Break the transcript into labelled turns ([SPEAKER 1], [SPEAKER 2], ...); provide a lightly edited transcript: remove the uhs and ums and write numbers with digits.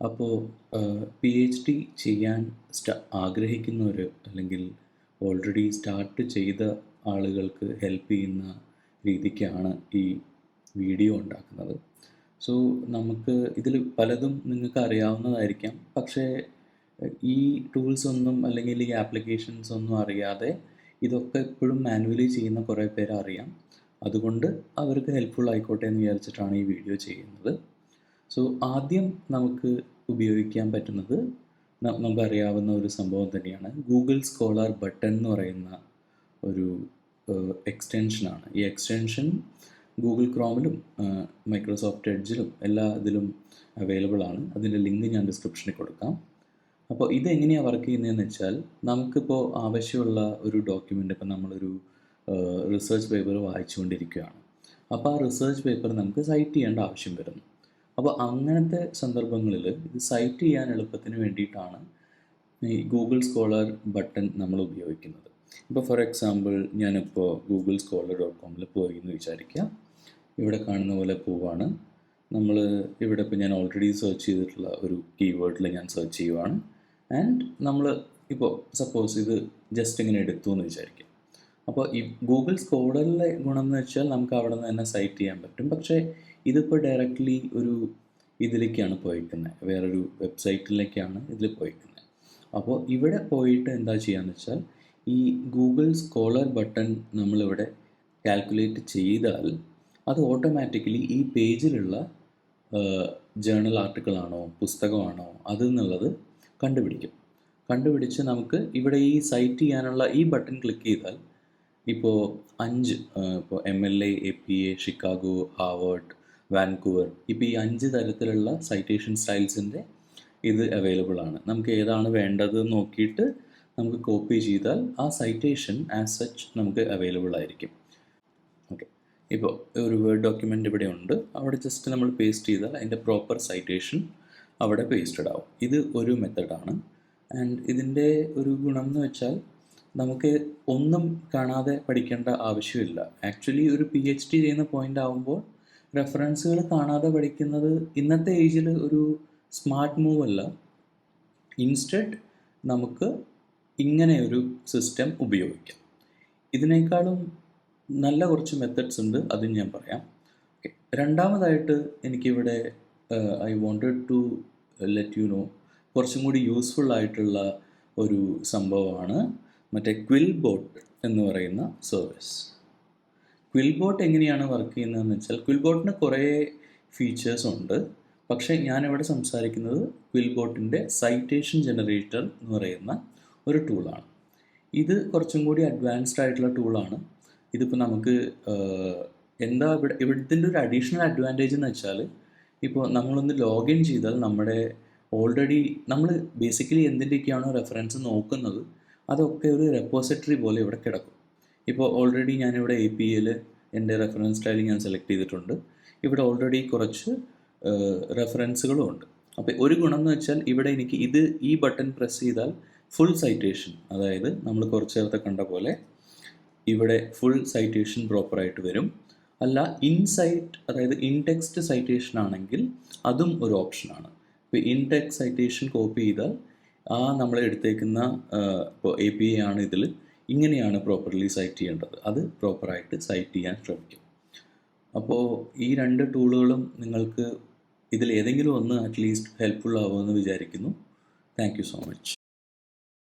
[SPEAKER 1] അപ്പോൾ PhD ചെയ്യാൻ ആഗ്രഹിക്കുന്നവർ അല്ലെങ്കിൽ ഓൾറെഡി സ്റ്റാർട്ട് ചെയ്ത ആളുകൾക്ക് ഹെൽപ്പ് ചെയ്യുന്ന രീതിക്കാണ് ഈ വീഡിയോ ഉണ്ടാക്കുന്നത്. സോ നമുക്ക് ഇതിൽ പലതും നിങ്ങൾക്ക് അറിയാവുന്നതായിരിക്കാം. പക്ഷേ ഈ ടൂൾസ് ഒന്നും അല്ലെങ്കിൽ ഈ ആപ്ലിക്കേഷൻസ് ഒന്നും അറിയാതെ ഇതൊക്കെ ഇപ്പോഴും മാനുവലി ചെയ്യുന്ന കുറേ പേരെ അറിയാം. അതുകൊണ്ട് അവർക്ക് ഹെൽപ്ഫുൾ ആയിക്കോട്ടെ എന്ന് വിചാരിച്ചിട്ടാണ് ഈ വീഡിയോ ചെയ്യുന്നത്. സോ ആദ്യം നമുക്ക് ഉപയോഗിക്കാൻ പറ്റുന്നത് നമുക്കറിയാവുന്ന ഒരു സംഭവം തന്നെയാണ് ഗൂഗിൾ സ്കോളർ ബട്ടൺ എന്ന് പറയുന്ന ഒരു എക്സ്റ്റൻഷനാണ്. ഈ എക്സ്റ്റൻഷൻ ഗൂഗിൾ ക്രോമിലും മൈക്രോസോഫ്റ്റ് എഡ്ജിലും എല്ലാ ഇതിലും അവൈലബിൾ ആണ്. അതിൻ്റെ ലിങ്ക് ഞാൻ ഡിസ്ക്രിപ്ഷനിൽ കൊടുക്കാം. അപ്പോൾ ഇതെങ്ങനെയാണ് വർക്ക് ചെയ്യുന്നതെന്ന് വെച്ചാൽ നമുക്കിപ്പോൾ ആവശ്യമുള്ള ഒരു ഡോക്യുമെൻ്റ്, ഇപ്പം നമ്മളൊരു റിസർച്ച് പേപ്പർ വായിച്ചുകൊണ്ടിരിക്കുകയാണ്. അപ്പോൾ ആ റിസർച്ച് പേപ്പർ നമുക്ക് സൈറ്റ് ചെയ്യേണ്ട ആവശ്യം വരുന്നു. അപ്പോൾ അങ്ങനത്തെ സന്ദർഭങ്ങളിൽ ഇത് സൈറ്റ് ചെയ്യാൻ എളുപ്പത്തിന് വേണ്ടിയിട്ടാണ് ഈ ഗൂഗിൾ സ്കോളർ ബട്ടൺ നമ്മൾ ഉപയോഗിക്കുന്നത്. ഇപ്പോൾ ഫോർ എക്സാമ്പിൾ ഞാനിപ്പോൾ googlescholar.com പോയി എന്ന് വിചാരിക്കുക. ഇവിടെ കാണുന്ന പോലെ പോവാണ്. നമ്മൾ ഇവിടെ ഇപ്പോൾ ഞാൻ ഓൾറെഡി സെർച്ച് ചെയ്തിട്ടുള്ള ഒരു കീവേഡിൽ ഞാൻ സെർച്ച് ചെയ്യുവാണ്. ആൻഡ് നമ്മൾ ഇപ്പോൾ സപ്പോസ് ഇത് ജസ്റ്റ് ഇങ്ങനെ എടുത്തു എന്ന് വിചാരിക്കുക. അപ്പോൾ ഈ ഗൂഗിൾ സ്കോളറിലെ ഗുണം എന്ന് വെച്ചാൽ നമുക്ക് അവിടെ നിന്ന് തന്നെ സൈറ്റ് ചെയ്യാൻ പറ്റും. പക്ഷേ ഇതിപ്പോൾ ഡയറക്റ്റ്ലി ഒരു ഇതിലേക്കാണ് പോയിരിക്കുന്നത്, വേറൊരു വെബ്സൈറ്റിലേക്കാണ് ഇതിൽ പോയിരിക്കുന്നത്. അപ്പോൾ ഇവിടെ പോയിട്ട് എന്താ ചെയ്യുകയെന്ന് വെച്ചാൽ ഈ ഗൂഗിൾ സ്കോളർ ബട്ടൺ നമ്മളിവിടെ കാൽക്കുലേറ്റ് ചെയ്താൽ അത് ഓട്ടോമാറ്റിക്കലി ഈ പേജിലുള്ള ജേർണൽ ആർട്ടിക്കിളാണോ പുസ്തകമാണോ അതെന്നുള്ളത് കണ്ടുപിടിച്ച് നമുക്ക് ഇവിടെ ഈ സൈറ്റ് ചെയ്യാനുള്ള ഈ ബട്ടൺ ക്ലിക്ക് ചെയ്താൽ ഇപ്പോൾ 5 ഇപ്പോൾ MLA, APA, Chicago, Harvard, Vancouver, ഇപ്പോൾ ഈ 5 തരത്തിലുള്ള സൈറ്റേഷൻ സ്റ്റൈൽസിൻ്റെ ഇത് അവൈലബിൾ ആണ്. നമുക്ക് ഏതാണ് വേണ്ടത് നോക്കിയിട്ട് നമുക്ക് കോപ്പി ചെയ്താൽ ആ സൈറ്റേഷൻ ആസ് സച്ച് നമുക്ക് അവൈലബിൾ ആയിരിക്കും. ഓക്കെ, ഇപ്പോൾ ഒരു വേർഡ് ഡോക്യുമെൻ്റ് ഇവിടെ ഉണ്ട്. അവിടെ ജസ്റ്റ് നമ്മൾ പേസ്റ്റ് ചെയ്താൽ അതിൻ്റെ പ്രോപ്പർ സൈറ്റേഷൻ അവിടെ പേസ്റ്റഡ് ആവും. ഇത് ഒരു മെത്തഡാണ്. ആൻഡ് ഇതിൻ്റെ ഒരു ഗുണം എന്ന് വെച്ചാൽ നമുക്ക് ഒന്നും കാണാതെ പഠിക്കേണ്ട ആവശ്യമില്ല. ആക്ച്വലി ഒരു PhD ചെയ്യുന്ന പോയിൻ്റ് ആകുമ്പോൾ റെഫറൻസുകൾ കാണാതെ പഠിക്കുന്നത് ഇന്നത്തെ ഏജിൽ ഒരു സ്മാർട്ട് മൂവ് അല്ല. ഇൻസ്റ്റഡ് നമുക്ക് ഇങ്ങനെ ഒരു സിസ്റ്റം ഉപയോഗിക്കാം. ഇതിനേക്കാളും നല്ല കുറച്ച് മെത്തഡ്സ് ഉണ്ട്, അതും ഞാൻ പറയാം. ഓക്കെ, രണ്ടാമതായിട്ട് എനിക്കിവിടെ I wanted to let you know കുറച്ചും കൂടി യൂസ്ഫുൾ ആയിട്ടുള്ള ഒരു സംഭവമാണ് മറ്റേ ക്വിൽബോട്ട് എന്ന് പറയുന്ന സർവീസ്. ക്വിൽബോട്ട് എങ്ങനെയാണ് വർക്ക് ചെയ്യുന്നതെന്ന് വെച്ചാൽ ക്വിൽബോട്ടിന് കുറേ ഫീച്ചേഴ്സ് ഉണ്ട്. പക്ഷേ ഞാനിവിടെ സംസാരിക്കുന്നത് ക്വിൽബോട്ടിൻ്റെ സൈറ്റേഷൻ ജനറേറ്റർ എന്ന് പറയുന്ന ഒരു ടൂളാണ്. ഇത് കുറച്ചും കൂടി അഡ്വാൻസ്ഡ് ആയിട്ടുള്ള ടൂളാണ്. ഇതിപ്പോൾ നമുക്ക് എന്താ ഇവിടുത്തെ ഒരു അഡീഷണൽ അഡ്വാൻറ്റേജ് എന്ന് വെച്ചാൽ ഇപ്പോൾ നമ്മളൊന്ന് ലോഗിൻ ചെയ്താൽ നമ്മുടെ ഓൾറെഡി നമ്മൾ ബേസിക്കലി എന്തിൻ്റെയൊക്കെയാണോ റെഫറൻസ് നോക്കുന്നത് അതൊക്കെ ഒരു റെപ്പോസിറ്ററി പോലെ ഇവിടെ കിടക്കും. ഇപ്പോൾ ഓൾറെഡി ഞാനിവിടെ APAയിൽ എൻ്റെ റെഫറൻസ് സ്റ്റൈൽ ഞാൻ സെലക്ട് ചെയ്തിട്ടുണ്ട്. ഇവിടെ ഓൾറെഡി കുറച്ച് റെഫറൻസുകളും ഉണ്ട്. അപ്പോൾ ഒരു ഗുണം എന്ന് വെച്ചാൽ ഇവിടെ എനിക്ക് ഈ ബട്ടൺ പ്രസ് ചെയ്താൽ ഫുൾ സൈറ്റേഷൻ, അതായത് നമ്മൾ കുറച്ച് നേരത്തെ കണ്ട പോലെ ഇവിടെ ഫുൾ സൈറ്റേഷൻ പ്രോപ്പറായിട്ട് വരും. അല്ല ഇൻസൈറ്റ്, അതായത് ഇൻടെക്സ്റ്റ് സൈറ്റേഷൻ ആണെങ്കിൽ അതും ഒരു ഓപ്ഷനാണ്. ഇപ്പോൾ ഇൻടെക്സ്റ്റ് സൈറ്റേഷൻ കോപ്പി ചെയ്താൽ നമ്മൾ എടുത്തേക്കുന്ന ഇപ്പോൾ APA ആണ്, ഇതിൽ ഇങ്ങനെയാണ് പ്രോപ്പർലി സൈറ്റ് ചെയ്യേണ്ടത്, അത് പ്രോപ്പറായിട്ട് സൈറ്റ് ചെയ്യാൻ ശ്രമിക്കും. അപ്പോൾ ഈ 2 ടൂളുകളും നിങ്ങൾക്ക് ഇതിൽ ഏതെങ്കിലും ഒന്ന് അറ്റ്ലീസ്റ്റ് ഹെൽപ്ഫുൾ ആവുമെന്ന് വിചാരിക്കുന്നു. Thank you so much.